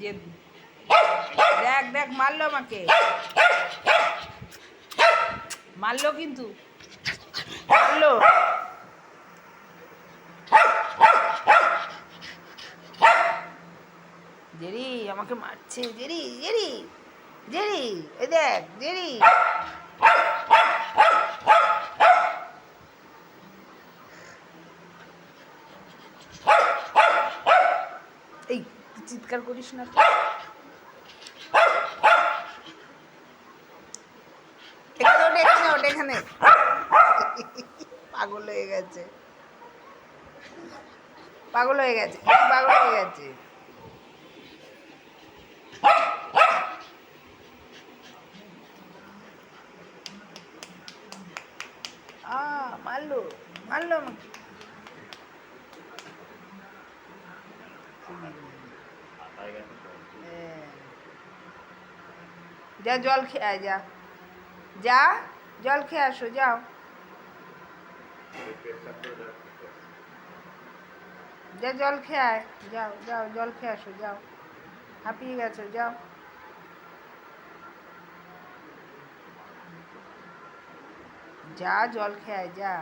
যে দেখ দেখ মারলো আমাকে, মারলো কিন্তু মারলো। জেরি আমাকে মারছে, জেরি জেরি জেরি, এই দেখ জেরি। এই চিৎকার করিস না তো। এখানে ওঠ, এখানে পাগল হয়ে গেছে, পাগল হয়ে গেছে, পাগল হয়ে গেছে। মারলো মারলো আমাকে। যা জল খেয়ে আয়, যা যা জল খেয়ে আসো, যাও যা জল খেয়ে আয়, যাও যাও জল খেয়ে আসো, যাও হাঁপিয়ে গেছো, যাও। যা জল খেয়ে আয়, যা।